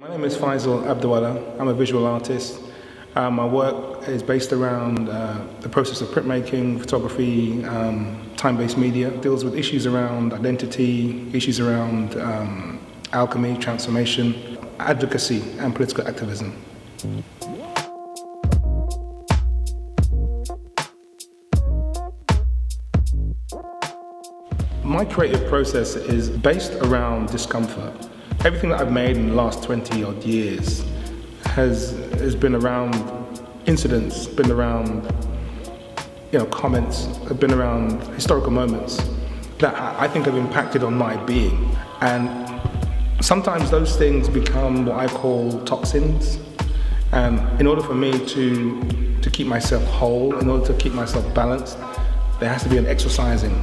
My name is Faisal Abdu'Allah. I'm a visual artist. My work is based around the process of printmaking, photography, time-based media. It deals with issues around identity, issues around alchemy, transformation, advocacy, and political activism. My creative process is based around discomfort. Everything that I've made in the last 20 odd years has been around incidents, been around comments, have been around historical moments that I think have impacted on my being. And sometimes those things become what I call toxins. And in order for me to keep myself whole, in order to keep myself balanced, there has to be an exorcising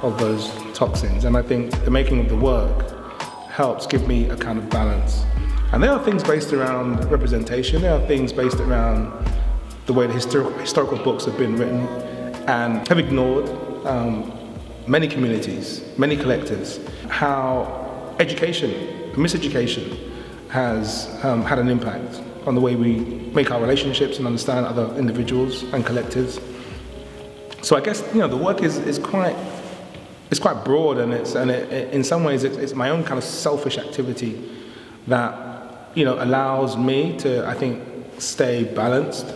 of those toxins. And I think the making of the work helps give me a kind of balance. And there are things based around representation, there are things based around the way the historical books have been written and have ignored many communities, many collectives, how education, miseducation has had an impact on the way we make our relationships and understand other individuals and collectives. So I guess the work is quite broad, and in some ways it's my own kind of selfish activity that allows me to, I think, stay balanced.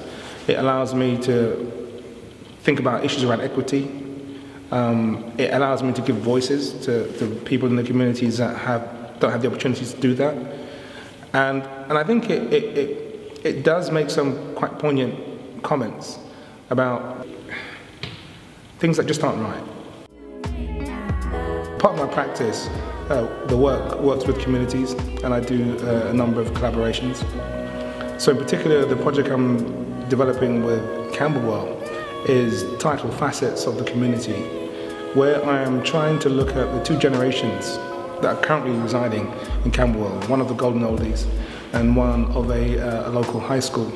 It allows me to think about issues around equity. It allows me to give voices to people in the communities that don't have the opportunities to do that. And I think it does make some quite poignant comments about things that just aren't right. Part of my practice, the work works with communities, and I do a number of collaborations. So in particular, the project I'm developing with Camberwell is titled Facets of the Community, where I am trying to look at the two generations that are currently residing in Camberwell, one of the golden oldies and one of a local high school.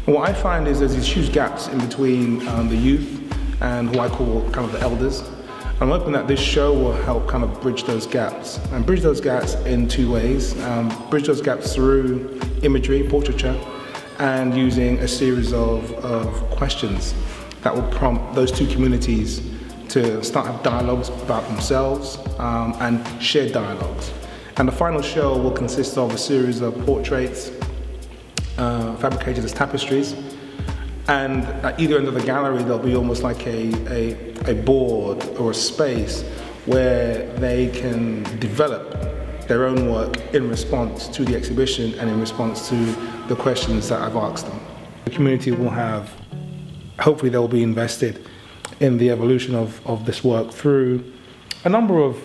And what I find is there's these huge gaps in between the youth and who I call kind of the elders. I'm hoping that this show will help kind of bridge those gaps, and bridge those gaps in two ways. Bridge those gaps through imagery, portraiture, and using a series of questions that will prompt those two communities to start have dialogues about themselves and shared dialogues. And the final show will consist of a series of portraits fabricated as tapestries. And at either end of the gallery, there'll be almost like a board or a space where they can develop their own work in response to the exhibition and in response to the questions that I've asked them. The community will have, hopefully they'll be invested in the evolution of this work through a number of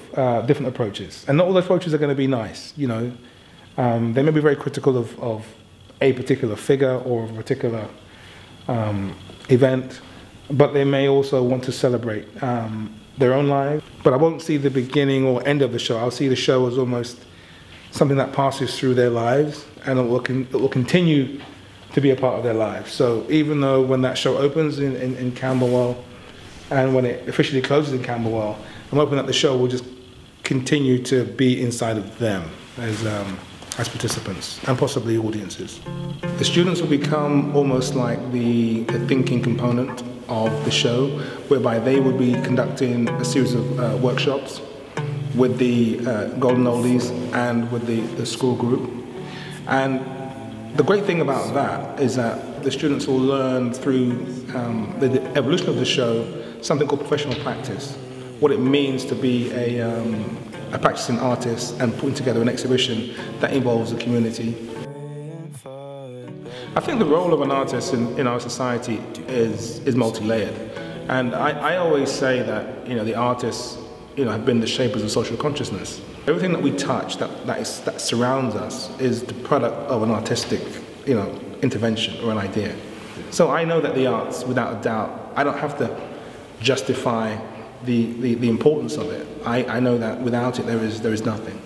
different approaches. And not all approaches are going to be nice, They may be very critical of a particular figure or of a particular event, but they may also want to celebrate their own lives. But I won't see the beginning or end of the show. I'll see the show as almost something that passes through their lives, and it will continue to be a part of their lives. So even though when that show opens in Camberwell and when it officially closes in Camberwell, I'm hoping that the show will just continue to be inside of them as participants and possibly audiences. The students will become almost like the thinking component of the show, whereby they would be conducting a series of workshops with the golden oldies and with the school group. And the great thing about that is that the students will learn through the evolution of the show something called professional practice, what it means to be a practicing artist and putting together an exhibition that involves the community. I think the role of an artist in our society is multi-layered, and I always say that the artists have been the shapers of social consciousness. Everything that we touch that surrounds us is the product of an artistic intervention or an idea. So I know that the arts, without a doubt, I don't have to justify the importance of it. I know that without it there is nothing.